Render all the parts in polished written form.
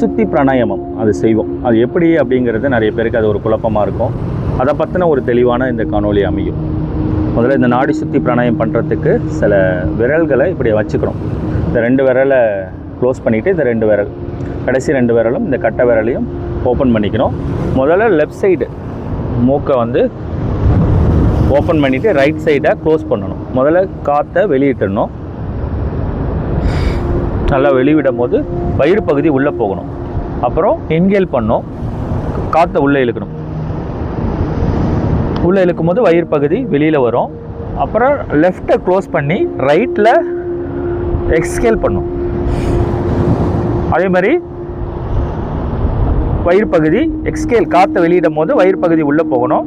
சுத்தி பிராணாயாமம் அது செய்வோம். அது எப்படி அப்படிங்கிறது நிறைய பேருக்கு அது ஒரு குழப்பமாக இருக்கும். அதை பற்றின ஒரு தெளிவான இந்த காணொளி அமையும். முதல்ல இந்த நாடி சுத்தி பிராணாயம் பண்ணுறதுக்கு சில விரல்களை இப்படி வச்சுக்கணும். இந்த 2 விரலை க்ளோஸ் பண்ணிவிட்டு இந்த 2 விரல், கடைசி 2 விரலும் இந்த கட்டை விரலையும் ஓப்பன் பண்ணிக்கணும். முதல்ல லெஃப்ட் சைடு மூக்கை வந்து ஓப்பன் பண்ணிவிட்டு ரைட் சைடை க்ளோஸ் பண்ணணும். முதல்ல காற்றை வெளியிட்டணும். நல்லா வெளிவிடும் போது வயிறு பகுதி உள்ளே போகணும். அப்புறம் இன்ஹேல் பண்ணணும். காற்றை உள்ளே இழுக்கணும். உள்ளே இழுக்கும் போது வயிறு பகுதி வெளியில் வரும். அப்புறம் லெஃப்ட்டை க்ளோஸ் பண்ணி ரைட்டில் எக்ஸ்ஹேல் பண்ணும். அதே மாதிரி வயிறு பகுதி எக்ஸ்ஹேல், காற்றை வெளியிடும் போது வயிறு பகுதி உள்ளே போகணும்.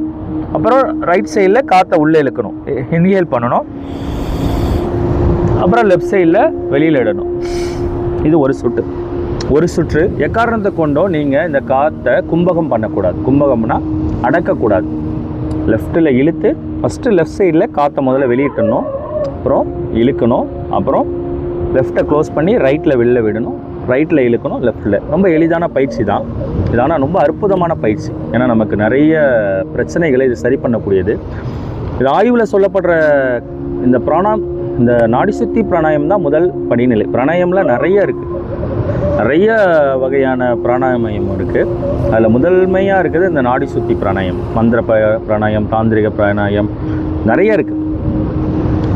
அப்புறம் ரைட் சைடில் காற்றை உள்ளே இழுக்கணும், இன்ஹேல் பண்ணணும். அப்புறம் லெஃப்ட் சைடில் வெளியில் இடணும். இது ஒரு சுற்று. எக்காரணத்தை கொண்டோ நீங்கள் இந்த காற்றை கும்பகம் பண்ணக்கூடாது. கும்பகம்னா அடக்கக்கூடாது. லெஃப்ட்டில் இழுத்து ஃபஸ்ட்டு லெஃப்ட் சைடில் காற்றை முதல்ல வெளியிட்டணும். அப்புறம் இழுக்கணும். அப்புறம் லெஃப்ட்டை க்ளோஸ் பண்ணி ரைட்டில் வெளில விடணும். ரைட்டில் இழுக்கணும், லெஃப்ட்டில். ரொம்ப எளிதான பயிற்சி தான் இது. ஆனால் ரொம்ப அற்புதமான பயிற்சி. ஏன்னா நமக்கு நிறைய பிரச்சனைகளை இது சரி பண்ணக்கூடியது. இது ஆய்வில் சொல்லப்படுற இந்த நாடி சுத்தி பிராணாயம் தான் முதல் படிநிலை. பிராணாயமில் நிறைய இருக்குது. நிறைய வகையான பிராணாயாமம் இருக்குது. அதில் முதன்மையாக இருக்குது இந்த நாடி சுத்தி பிராணாயம். மந்திர பிராணாயம், தாந்திரிக பிராணாயம் நிறைய இருக்குது.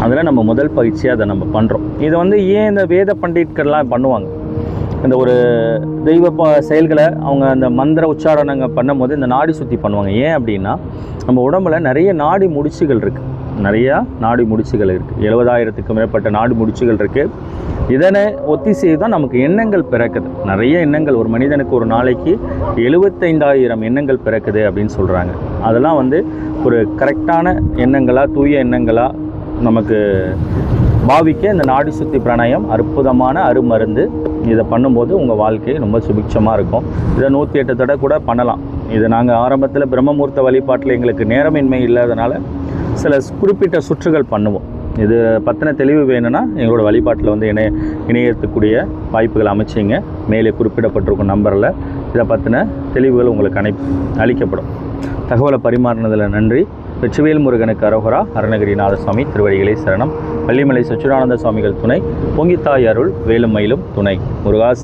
அதில் நம்ம முதல் பயிற்சியாக அதை நம்ம பண்ணுறோம். இதை வந்து ஏன் இந்த வேத பண்டிட்கள்லாம் பண்ணுவாங்க? இந்த ஒரு தெய்வ செயல்களை அவங்க அந்த மந்திர உச்சாரணங்கள் பண்ணும்போது இந்த நாடி சுற்றி பண்ணுவாங்க. ஏன் அப்படின்னா நம்ம உடம்புல நிறைய நாடி முடிச்சுகள் இருக்குது. நிறையா நாடி முடிச்சுகள் இருக்குது. 70,000க்கும் மேற்பட்ட நாடி முடிச்சுகள் இருக்குது. இதனை ஒத்தி செய்து தான் நமக்கு எண்ணங்கள் பிறக்குது. நிறைய எண்ணங்கள், ஒரு மனிதனுக்கு ஒரு நாளைக்கு 75,000 எண்ணங்கள் பிறக்குது அப்படின்னு சொல்கிறாங்க. அதெல்லாம் வந்து ஒரு கரெக்டான எண்ணங்களாக, தூய எண்ணங்களாக நமக்கு பாவிக்க இந்த நாடி சுத்தி பிராணாயம் அற்புதமான அருமருந்து. இதை பண்ணும்போது உங்கள் வாழ்க்கை ரொம்ப சுபிட்சமாக இருக்கும். இதை 108 தடவை கூட பண்ணலாம். இதை நாங்கள் ஆரம்பத்தில் பிரம்மமுகூர்த்த வழிபாட்டில் எங்களுக்கு நேரமின்மை இல்லாதனால சில குறிப்பிட்ட சுற்றுகள் பண்ணுவோம். இது பற்றின தெளிவு வேணும்னா எங்களோட வழிபாட்டில் வந்து இணையத்துக்கூடிய வாய்ப்புகள் அமைச்சிங்க. மேலே குறிப்பிடப்பட்டிருக்கும் நம்பரில் இதை பற்றின தெளிவுகள் உங்களுக்கு அளிக்கப்படும். தகவலை பரிமாறினதில் நன்றி. வெற்றிவேல் முருகனுக்கு அரோகரா. அருணகிரிநாத சுவாமி திருவடிகளே சரணம். வள்ளிமலை சச்சிதானந்த சுவாமிகள் துணை. பொங்கித்தாய் அருள் வேலும் மயிலும் துணை. முருகா.